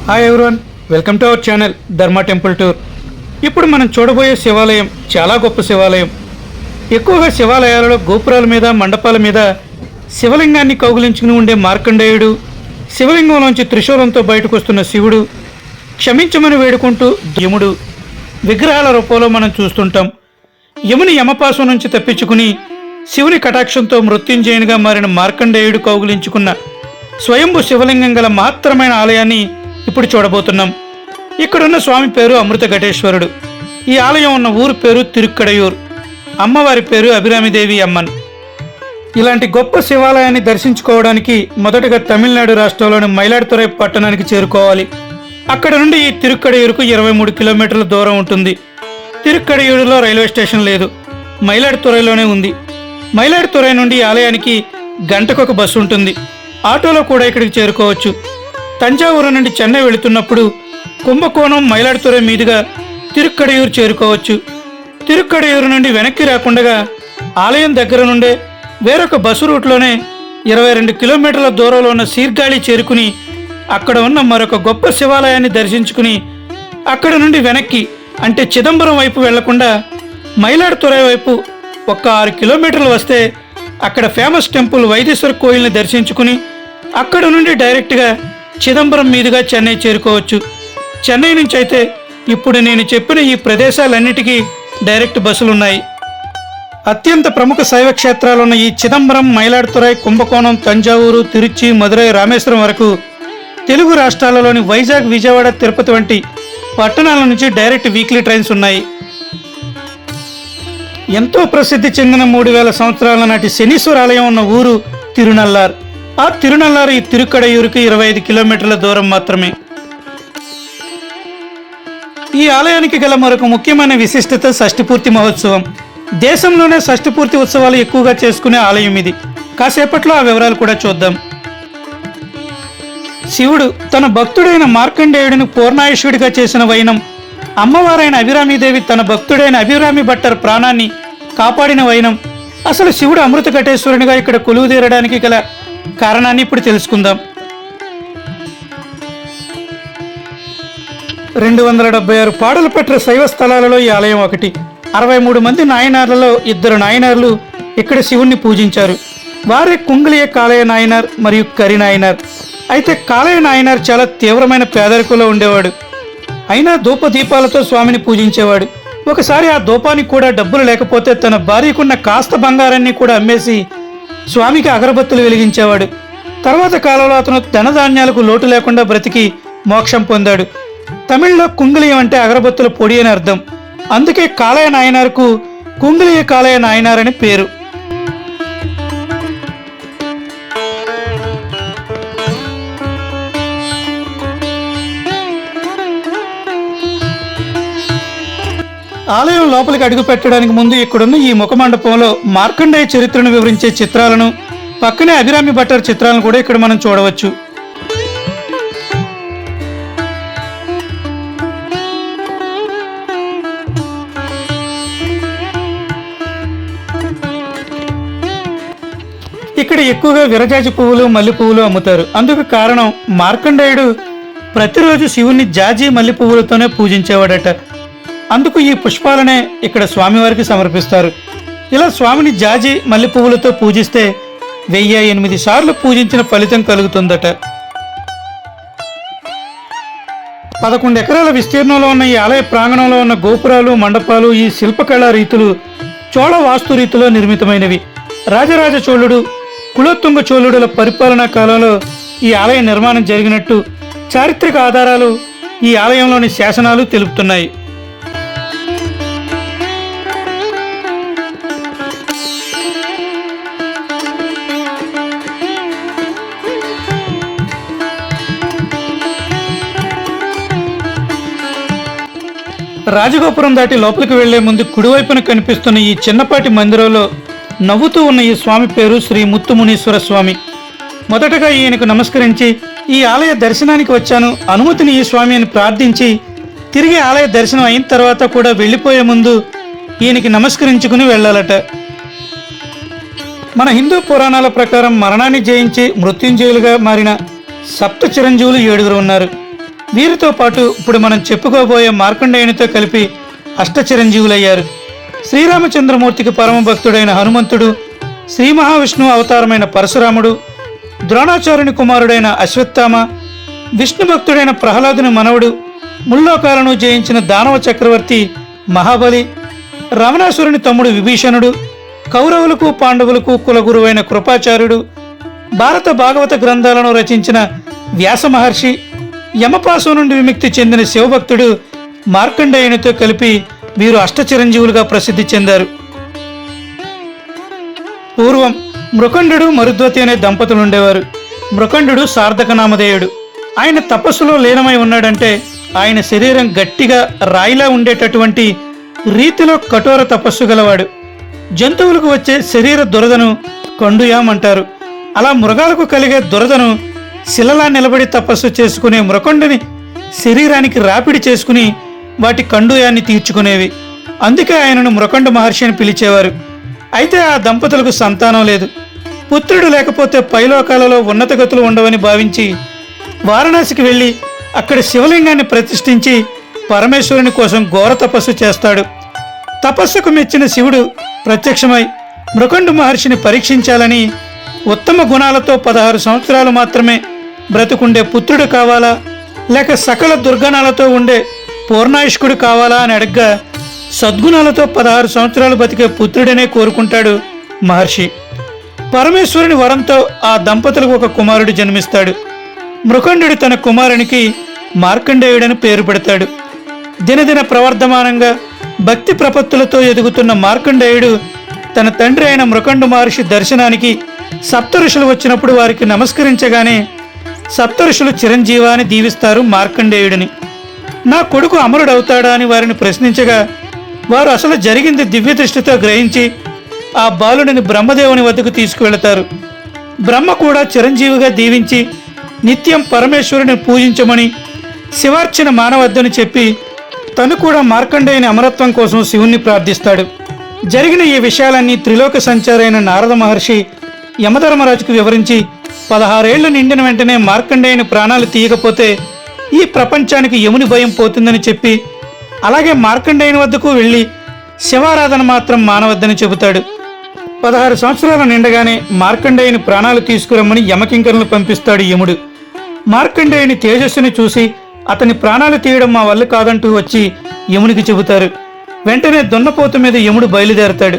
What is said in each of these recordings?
Hi everyone, welcome to our channel ధర్మ temple tour. ఇప్పుడు మనం చూడబోయే శివాలయం చాలా గొప్ప శివాలయం. ఎక్కువగా శివాలయాలలో గోపురాల మీద, మండపాల మీద శివలింగాన్ని కౌగిలించుకుని ఉండే మార్కండేయుడు, శివలింగంలోంచి త్రిశూలంతో బయటకు వస్తున్న శివుడు, క్షమించమని వేడుకుంటూ యముడు విగ్రహాల రూపంలో మనం చూస్తుంటాం. యముని యమపాసం నుంచి తప్పించుకుని శివుని కటాక్షంతో మృత్యుంజయునిగా మారిన మార్కండేయుడు కౌగిలించుకున్న స్వయంభు శివలింగం గల మహత్తరమైన ఆలయాన్ని ఇప్పుడు చూడబోతున్నాం. ఇక్కడున్న స్వామి పేరు అమృత ఘటేశ్వరుడు. ఈ ఆలయం ఉన్న ఊరు పేరు తిరుక్కడయూర్. అమ్మవారి పేరు అభిరామిదేవి అమ్మన్. ఇలాంటి గొప్ప శివాలయాన్ని దర్శించుకోవడానికి మొదటగా తమిళనాడు రాష్ట్రంలోని మైలాడుతురై పట్టణానికి చేరుకోవాలి. అక్కడ నుండి ఈ తిరుక్కడయూరుకు 23 కిలోమీటర్ల దూరం ఉంటుంది. తిరుక్కడయూరులో రైల్వే స్టేషన్ లేదు, మైలాడుతురైలోనే ఉంది. మైలాడుతురై నుండి ఆలయానికి గంటకొక బస్సు ఉంటుంది. ఆటోలో కూడా ఇక్కడికి చేరుకోవచ్చు. తంజావూరు నుండి చెన్నై వెళుతున్నప్పుడు కుంభకోణం, మైలాడుతురై మీదుగా తిరుక్కడయూరు చేరుకోవచ్చు. తిరుక్కడయూరు నుండి వెనక్కి రాకుండా ఆలయం దగ్గర నుండే వేరొక బస్సు రూట్లోనే 22 కిలోమీటర్ల దూరంలో ఉన్న సీర్గాళి చేరుకుని అక్కడ ఉన్న మరొక గొప్ప శివాలయాన్ని దర్శించుకుని అక్కడ నుండి వెనక్కి అంటే చిదంబరం వైపు వెళ్లకుండా మైలాడుతురై వైపు ఒక 6 కిలోమీటర్లు వస్తే అక్కడ ఫేమస్ టెంపుల్ వైదేశ్వర కోయిల్ని దర్శించుకుని అక్కడ నుండి డైరెక్ట్గా చిదంబరం మీదుగా చెన్నై చేరుకోవచ్చు. చెన్నై నుంచి అయితే ఇప్పుడు నేను చెప్పిన ఈ ప్రదేశాలన్నిటికీ డైరెక్ట్ బస్సులున్నాయి. అత్యంత ప్రముఖ శైవ క్షేత్రాలున్న ఈ చిదంబరం, మైలాడుతురై, కుంభకోణం, తంజావూరు, తిరుచి, మదురై, రామేశ్వరం వరకు తెలుగు రాష్ట్రాలలోని వైజాగ్, విజయవాడ, తిరుపతి వంటి పట్టణాల నుంచి డైరెక్ట్ వీక్లీ ట్రైన్స్ ఉన్నాయి. ఎంతో ప్రసిద్ధి చెందిన 3000 సంవత్సరాల నాటి శనీశ్వర ఆలయం ఉన్న ఊరు తిరునల్లార్. ఆ తిరునల్లార్ ఈ తిరుక్కడయూరుకి 25 కిలోమీటర్ల దూరం మాత్రమే. ఈ ఆలయానికి గల మరొక ముఖ్యమైన విశిష్టత షష్ఠిపూర్తి మహోత్సవం. దేశంలోనే షష్ఠిపూర్తి ఉత్సవాలు ఎక్కువగా చేసుకునే ఆలయం ఇది. కాసేపట్లో ఆ వివరాలు కూడా చూద్దాం. శివుడు తన భక్తుడైన మార్కండేయుడిని పూర్ణాయుష్యుడిగా చేసిన వైనం, అమ్మవారైన అభిరామిదేవి తన భక్తుడైన అభిరామి భట్టర్ ప్రాణాన్ని కాపాడిన వైనం, అసలు శివుడు అమృత ఘటేశ్వరునిగా ఇక్కడ కొలువు తీరడానికి గల కారణాన్ని ఇప్పుడు తెలుసుకుందాం. 276 పాడలు పెట్టిన శైవ స్థలాలలో ఈ ఆలయం ఒకటి. 63 మంది నాయనార్లలో 2 నాయనార్లు ఇక్కడ శివుణ్ణి పూజించారు. వారే కుంగలియ కాళయ నాయనార్ మరియు కరి నాయనార్. అయితే కాళయ నాయనార్ చాలా తీవ్రమైన పేదరికంలో ఉండేవాడు. అయినా ధూపదీపాలతో స్వామిని పూజించేవాడు. ఒకసారి ఆ ధూపానికి కూడా డబ్బులు లేకపోతే తన భార్యకున్న కాస్త బంగారాన్ని కూడా అమ్మేసి స్వామికి అగరబత్తులు వెలిగించేవాడు. తర్వాత కాలంలో అతను ధనధాన్యాలకు లోటు లేకుండా బ్రతికి మోక్షం పొందాడు. తమిళ్లో కుంగలియం అంటే అగరబత్తుల పొడి అని అర్థం. అందుకే కాళయ నాయనార్కు కుంగలియ కాళయ నాయనార్ అని పేరు. ఆలయం లోపలికి అడుగు పెట్టడానికి ముందు ఇక్కడున్న ఈ ముఖమండపంలో మార్కండేయ చరిత్రను వివరించే చిత్రాలను, పక్కనే అభిరామి భట్టర్ చిత్రాలను కూడా ఇక్కడ మనం చూడవచ్చు. ఇక్కడ ఎక్కువగా విరజాజి పువ్వులు, మల్లె పువ్వులు అమ్ముతారు. అందుకు కారణం మార్కండేయుడు ప్రతిరోజు శివుణ్ణి జాజి, మల్లె పువ్వులతోనే పూజించేవాడట. అందుకు ఈ పుష్పాలనే ఇక్కడ స్వామివారికి సమర్పిస్తారు. ఇలా స్వామిని జాజి, మల్లె పువ్వులతో పూజిస్తే 1008 సార్లు పూజించిన ఫలితం కలుగుతుందట. 11 ఎకరాల విస్తీర్ణంలో ఉన్న ఈ ఆలయ ప్రాంగణంలో ఉన్న గోపురాలు, మండపాలు ఈ శిల్పకళా రీతులు చోళ వాస్తు రీతిలో నిర్మితమైనవి. రాజరాజ చోళుడు, కులోత్తుంగ చోళుడుల పరిపాలనా కాలంలో ఈ ఆలయ నిర్మాణం జరిగినట్టు చారిత్రక ఆధారాలు, ఈ ఆలయంలోని శాసనాలు తెలుపుతున్నాయి. రాజగోపురం దాటి లోపలికి వెళ్లే ముందు కుడివైపున కనిపిస్తున్న ఈ చిన్నపాటి మందిరంలో నవ్వుతూ ఉన్న ఈ స్వామి పేరు శ్రీ ముత్తుమునీశ్వర స్వామి. మొదటగా ఈయనకు నమస్కరించి ఈ ఆలయ దర్శనానికి వచ్చాను, అనుమతిని ఈ స్వామి అని ప్రార్థించి తిరిగి ఆలయ దర్శనం అయిన తర్వాత కూడా వెళ్లిపోయే ముందు ఈయనకి నమస్కరించుకుని వెళ్ళాలట. మన హిందూ పురాణాల ప్రకారం మరణాన్ని జయించి మృత్యుంజయులుగా మారిన సప్త చిరంజీవులు 7 ఉన్నారు. వీరితో పాటు ఇప్పుడు మనం చెప్పుకోబోయే మార్కండేయునితో కలిపి అష్టచిరంజీవులయ్యారు. శ్రీరామచంద్రమూర్తికి పరమ భక్తుడైన హనుమంతుడు, శ్రీ మహావిష్ణువు అవతారమైన పరశురాముడు, ద్రోణాచార్యుని కుమారుడైన అశ్వత్థామ, విష్ణు భక్తుడైన ప్రహ్లాదుని మనవడు, ముల్లోకాలను జయించిన దానవ చక్రవర్తి మహాబలి, రావణాసురుని తమ్ముడు విభీషణుడు, కౌరవులకు పాండవులకు కులగురువైన కృపాచార్యుడు, భారత భాగవత గ్రంథాలను రచించిన వ్యాస మహర్షి, యమపాసం నుండి విముక్తి చెందిన శివభక్తుడు మార్కండేయునితో కలిపి వీరు అష్టచిరంజీవులుగా ప్రసిద్ధి చెందారు. పూర్వం మృకండు మరుద్వతి అనే దంపతులు ఉండేవారు. మృకండు సార్థక నామధేయుడు. ఆయన తపస్సులో లీనమై ఉన్నాడంటే ఆయన శరీరం గట్టిగా రాయిలా ఉండేటటువంటి రీతిలో కఠోర తపస్సు గలవాడు. జంతువులకు వచ్చే శరీర దురదను కండుయాం అంటారు. అలా మృగాలకు కలిగే దురదను శిలలా నిలబడి తపస్సు చేసుకునే మృకండుని శరీరానికి రాపిడి చేసుకుని వాటి కండుయాన్ని తీర్చుకునేవి. అందుకే ఆయనను మృకండు మహర్షి అని పిలిచేవారు. అయితే ఆ దంపతులకు సంతానం లేదు. పుత్రుడు లేకపోతే పైలోకాలలో ఉన్నత గతులు ఉండవని భావించి వారణాసికి వెళ్ళి అక్కడ శివలింగాన్ని ప్రతిష్ఠించి పరమేశ్వరుని కోసం ఘోర తపస్సు చేస్తాడు. తపస్సుకు మెచ్చిన శివుడు ప్రత్యక్షమై మృకండు మహర్షిని పరీక్షించాలని, ఉత్తమ గుణాలతో 16 సంవత్సరాలు మాత్రమే బ్రతుకుండే పుత్రుడు కావాలా లేక సకల దుర్గణాలతో ఉండే పూర్ణాయుష్కుడు కావాలా అని అడగ్గా సద్గుణాలతో 16 సంవత్సరాలు బతికే పుత్రుడనే కోరుకుంటాడు మహర్షి. పరమేశ్వరుని వరంతో ఆ దంపతులకు ఒక కుమారుడు జన్మిస్తాడు. మృకండు తన కుమారునికి మార్కండేయుడని పేరు పెడతాడు. దినదిన ప్రవర్ధమానంగా భక్తి ప్రపత్తులతో ఎదుగుతున్న మార్కండేయుడు తన తండ్రి అయిన మృకండు మహర్షి దర్శనానికి సప్తఋషులు వచ్చినప్పుడు వారికి నమస్కరించగానే సప్తఋషులు చిరంజీవాని దీవిస్తారు మార్కండేయుడిని. నా కొడుకు అమరుడవుతాడా అని వారిని ప్రశ్నించగా వారు అసలు జరిగింది దివ్య దృష్టితో గ్రహించి ఆ బాలుడిని బ్రహ్మదేవుని వద్దకు తీసుకువెళతారు. బ్రహ్మ కూడా చిరంజీవిగా దీవించి నిత్యం పరమేశ్వరుని పూజించమని శివార్చన మానవద్దని చెప్పి తను కూడా మార్కండేయుని అమరత్వం కోసం శివుణ్ణి ప్రార్థిస్తాడు. జరిగిన ఈ విషయాలన్నీ త్రిలోక సంచారైన నారద మహర్షి యమధర్మరాజుకు వివరించి 16 ఏళ్లు నిండిన వెంటనే మార్కండేయుని ప్రాణాలు తీయకపోతే ఈ ప్రపంచానికి యముని భయం పోతుందని చెప్పి అలాగే మార్కండేయుని వద్దకు వెళ్ళి శివారాధన మాత్రం మానవద్దని చెబుతాడు. 16 సంవత్సరాలు నిండగానే మార్కండేయుని ప్రాణాలు తీసుకురమ్మని యమకింకరులను పంపిస్తాడు యముడు. మార్కండేయుని తేజస్సుని చూసి అతని ప్రాణాలు తీయడం మా వల్ల కాదంటూ వచ్చి యమునికి చెబుతారు. వెంటనే దున్నపోతు మీద యముడు బయలుదేరతాడు.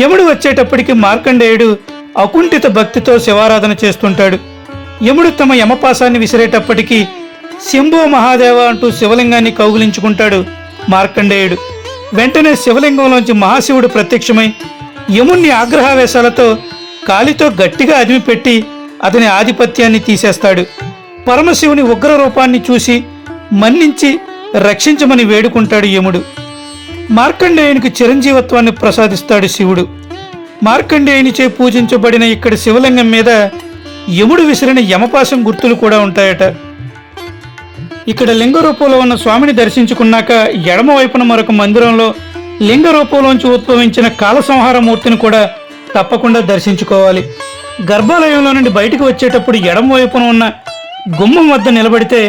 యముడు వచ్చేటప్పటికి మార్కండేయుడు అకుంఠిత భక్తితో శివారాధన చేస్తుంటాడు. యముడు తమ యమపాసాన్ని విసిరేటప్పటికీ శంభో మహాదేవ అంటూ శివలింగాన్ని కౌగిలించుకుంటాడు మార్కండేయుడు. వెంటనే శివలింగంలోంచి మహాశివుడు ప్రత్యక్షమై యముణ్ణి ఆగ్రహావేశాలతో కాలితో గట్టిగా అదిమిపెట్టి అతని ఆధిపత్యాన్ని తీసేస్తాడు. పరమశివుని ఉగ్ర రూపాన్ని చూసి మన్నించి రక్షించమని వేడుకుంటాడు యముడు. మార్కండేయునికి చిరంజీవత్వాన్ని ప్రసాదిస్తాడు శివుడు. మార్కండేయునిచే పూజించబడిన ఇక్కడ శివలింగం మీద యముడు విసిరిన యమపాశం గుర్తులు కూడా ఉంటాయట. ఇక్కడ లింగ రూపంలో ఉన్న స్వామిని దర్శించుకున్నాక ఎడమ వైపున మరొక మందిరంలో లింగ రూపంలోంచి ఉద్భవించిన కాలసంహార మూర్తిని కూడా తప్పకుండా దర్శించుకోవాలి. గర్భాలయంలో నుండి బయటకు వచ్చేటప్పుడు ఎడమ వైపున ఉన్న గుమ్మం వద్ద నిలబడితే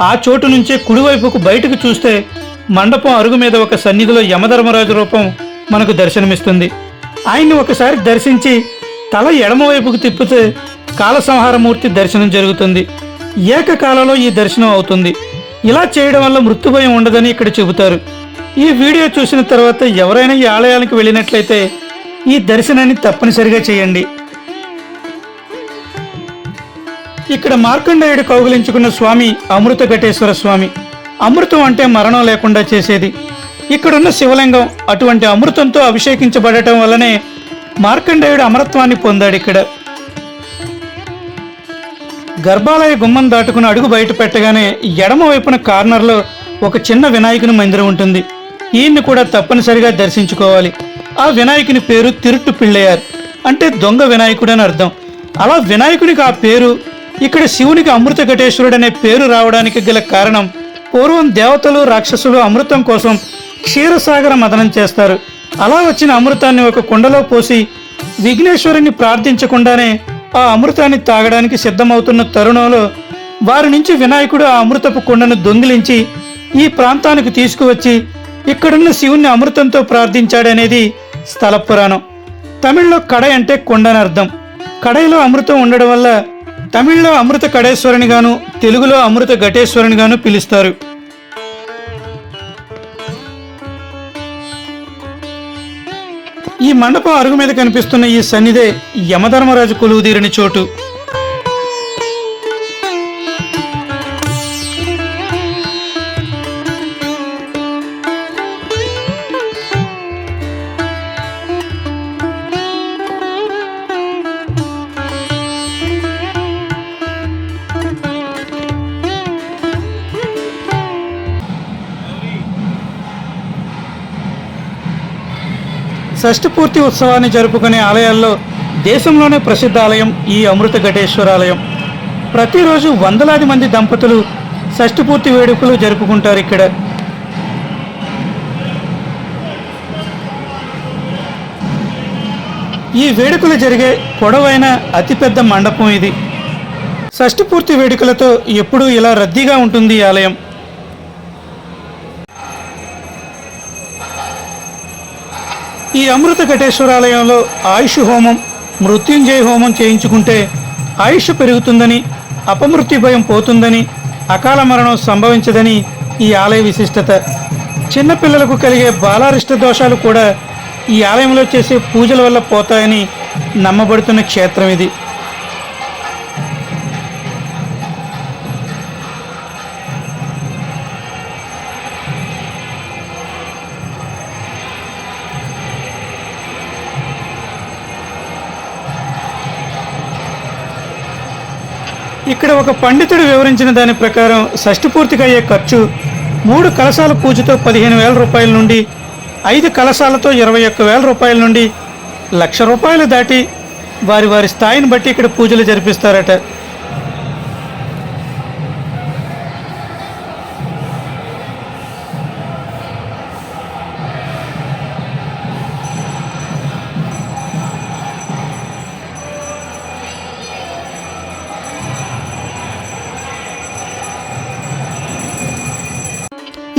ఆ చోటు నుంచే కుడివైపుకు బయటకు చూస్తే మండపం అరుగు మీద ఒక సన్నిధిలో యమధర్మరాజు రూపం మనకు దర్శనమిస్తుంది. ఆయన్ని ఒకసారి దర్శించి తల ఎడమవైపుకు తిప్పితే కాలసంహారమూర్తి దర్శనం జరుగుతుంది. ఏకకాలంలో ఈ దర్శనం అవుతుంది. ఇలా చేయడం వల్ల మృత్యుభయం ఉండదని ఇక్కడ చెబుతారు. ఈ వీడియో చూసిన తర్వాత ఎవరైనా ఈ ఆలయానికి వెళ్ళినట్లయితే ఈ దర్శనాన్ని తప్పనిసరిగా చేయండి. ఇక్కడ మార్కండేయుడు కౌగిలించుకున్న స్వామి అమృత ఘటేశ్వర స్వామి. అమృతం అంటే మరణం లేకుండా చేసేది. ఇక్కడున్న శివలింగం అటువంటి అమృతంతో అభిషేకించబడటం వల్లనే మార్కండేయుడు అమరత్వాన్ని పొందాడు. ఇక్కడ గర్భాలయ గుమ్మం దాటుకుని అడుగు బయట పెట్టగానే ఎడమ వైపున కార్నర్లో ఒక చిన్న వినాయకుని మందిరం ఉంటుంది. ఈయన్ని కూడా తప్పనిసరిగా దర్శించుకోవాలి. ఆ వినాయకుని పేరు తిరుట్టు పిళ్ళయ్యార్, అంటే దొంగ వినాయకుడు అని అర్థం. అలా వినాయకునికి ఆ పేరు, ఇక్కడ శివునికి అమృత ఘటేశ్వరుడు అనే పేరు రావడానికి గల కారణం, పూర్వం దేవతలు రాక్షసులు అమృతం కోసం క్షీరసాగర మదనం చేస్తారు. అలా వచ్చిన అమృతాన్ని ఒక కుండలో పోసి విఘ్నేశ్వరుని ప్రార్థించకుండానే ఆ అమృతాన్ని తాగడానికి సిద్ధమవుతున్న తరుణంలో వారి నుంచి వినాయకుడు ఆ అమృతపు కుండను దొంగిలించి ఈ ప్రాంతానికి తీసుకువచ్చి ఇక్కడున్న శివుణ్ణి అమృతంతో ప్రార్థించాడనేది స్థల పురాణం. తమిళ్లో కడై అంటే కొండని అర్థం. కడైలో అమృతం ఉండడం వల్ల తమిళ్లో అమృత కడేశ్వరుని గాను, తెలుగులో అమృత ఘటేశ్వరుని గాను పిలుస్తారు. ఈ మండపం అరుగు మీద కనిపిస్తున్న ఈ సన్నిధే యమధర్మరాజు కొలువుదీరని చోటు. షష్ఠి పూర్తి ఉత్సవాన్ని జరుపుకునే ఆలయాల్లో దేశంలోనే ప్రసిద్ధ ఆలయం ఈ అమృత ఘటేశ్వర ఆలయం. ప్రతిరోజు వందలాది మంది దంపతులు షష్ఠి పూర్తి వేడుకలు జరుపుకుంటారు ఇక్కడ. ఈ వేడుకలు జరిగే పొడవైన అతిపెద్ద మండపం ఇది. షష్ఠి పూర్తి వేడుకలతో ఎప్పుడూ ఇలా రద్దీగా ఉంటుంది ఈ ఆలయం. ఈ అమృత ఘటేశ్వరాలయంలో ఆయుష్ హోమం, మృత్యుంజయ హోమం చేయించుకుంటే ఆయుష్ పెరుగుతుందని, అపమృత్యు భయం పోతుందని, అకాల మరణం సంభవించదని ఈ ఆలయ విశిష్టత. చిన్నపిల్లలకు కలిగే బాలారిష్ట దోషాలు కూడా ఈ ఆలయంలో చేసే పూజల వల్ల పోతాయని నమ్మబడుతున్న క్షేత్రం ఇది. ఇక్కడ ఒక పండితుడు వివరించిన దాని ప్రకారం షష్ఠి పూర్తికి అయ్యే ఖర్చు 3 కలశాల పూజతో 15,000 రూపాయల నుండి, 5 కలశాలతో 21,000 రూపాయల నుండి ₹1,00,000 దాటి వారి వారి స్థాయిని బట్టి ఇక్కడ పూజలు జరిపిస్తారట.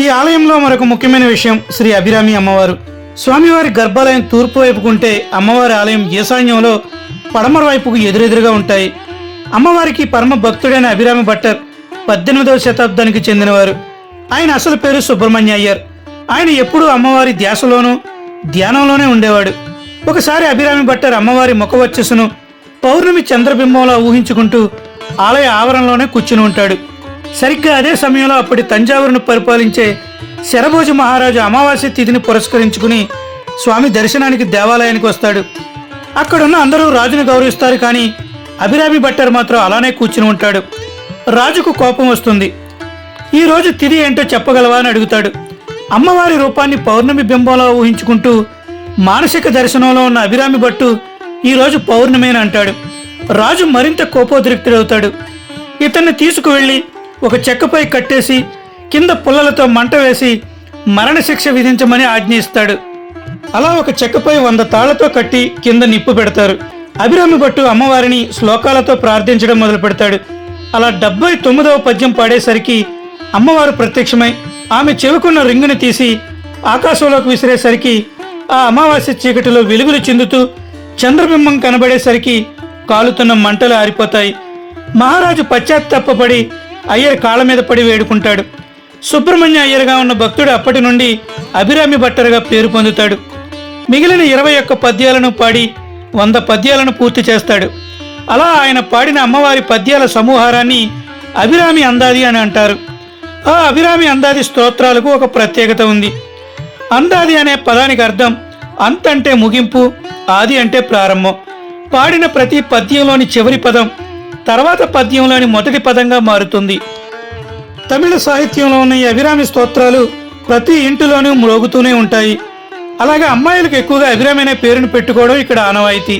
ఈ ఆలయంలో మరొక ముఖ్యమైన విషయం శ్రీ అభిరామి అమ్మవారు. స్వామివారి గర్భాలయం తూర్పు వైపుకుంటే అమ్మవారి ఆలయం ఈశాన్యంలో పడమర వైపుకు ఎదురెదురుగా ఉంటాయి. అమ్మవారికి పరమ భక్తుడైన అభిరామి భట్టర్ 18వ శతాబ్దానికి చెందినవారు. ఆయన అసలు పేరు సుబ్రహ్మణ్య అయ్యర్. ఆయన ఎప్పుడూ అమ్మవారి ధ్యాసలోనూ ధ్యానంలోనే ఉండేవాడు. ఒకసారి అభిరామి భట్టర్ అమ్మవారి ముఖవర్చస్సును పౌర్ణమి చంద్రబింబంలో ఊహించుకుంటూ ఆలయ ఆవరణలోనే కూర్చుని ఉంటాడు. సరిగ్గా అదే సమయంలో అప్పటి తంజావూరును పరిపాలించే శరభోజి మహారాజు అమావాస్య తిథిని పురస్కరించుకుని స్వామి దర్శనానికి దేవాలయానికి వస్తాడు. అక్కడున్న అందరూ రాజును గౌరవిస్తారు, కానీ అభిరామి భట్టర్ మాత్రం అలానే కూర్చుని ఉంటాడు. రాజుకు కోపం వస్తుంది. ఈ రోజు తిథి ఏంటో చెప్పగలవా అని అడుగుతాడు. అమ్మవారి రూపాన్ని పౌర్ణమి బింబంలో ఊహించుకుంటూ మానసిక దర్శనంలో ఉన్న అభిరామి భట్టు ఈరోజు పౌర్ణమేని అంటాడు. రాజు మరింత కోపోద్రిక్తుడవుతాడు. ఇతన్ని తీసుకువెళ్ళి ఒక చెక్కపై కట్టేసి కింద పుల్లలతో మంట వేసి మరణశిక్ష విధించమని ఆజ్ఞయిస్తాడు. అలా ఒక చెక్కపై 100 తాళ్లతో కట్టి కింద నిప్పు పెడతారు. అభిరామి భట్టు అమ్మవారిని శ్లోకాలతో ప్రార్థించడం మొదలు పెడతాడు. అలా 79వ పద్యం పాడేసరికి అమ్మవారు ప్రత్యక్షమై ఆమె చెవుకున్న రింగుని తీసి ఆకాశంలోకి విసిరేసరికి ఆ అమావాస్య చీకటిలో వెలుగులు చిందుతూ చంద్రబింబం కనబడేసరికి కాలుతున్న మంటలు ఆరిపోతాయి. మహారాజు పశ్చాత్తాపడి అయ్యర్ కాళ్ళ మీద పడి వేడుకుంటాడు. సుబ్రహ్మణ్య అయ్యర్గా ఉన్న భక్తుడు అప్పటి నుండి అభిరామి భట్టర్గా పేరు పొందుతాడు. మిగిలిన 21 పద్యాలను పాడి 100 పద్యాలను పూర్తి చేస్తాడు. అలా ఆయన పాడిన అమ్మవారి పద్యాల సమూహారాన్ని అభిరామి అందాది అని అంటారు. ఆ అభిరామి అందాది స్తోత్రాలకు ఒక ప్రత్యేకత ఉంది. అందాది అనే పదానికి అర్థం అంత్ అంటే ముగింపు, ఆది అంటే ప్రారంభం. పాడిన ప్రతి పద్యంలోని చివరి పదం తర్వాత పద్యంలోని మొదటి పదంగా మారుతుంది. తమిళ సాహిత్యంలో ఉన్న ఈ అభిరామి స్తోత్రాలు ప్రతి ఇంటిలోనూ మ్రోగుతూనే ఉంటాయి. అలాగే అమ్మాయిలకు ఎక్కువగా అభిరామి అనే పేరును పెట్టుకోవడం ఇక్కడ ఆనవాయితీ.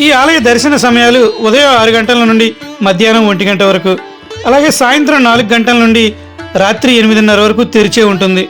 ఈ ఆలయ దర్శన సమయాలు ఉదయం 6 గంటల నుండి మధ్యాహ్నం 1 గంట వరకు, అలాగే సాయంత్రం 4 గంటల నుండి రాత్రి 8:30 వరకు తెరిచే ఉంటుంది.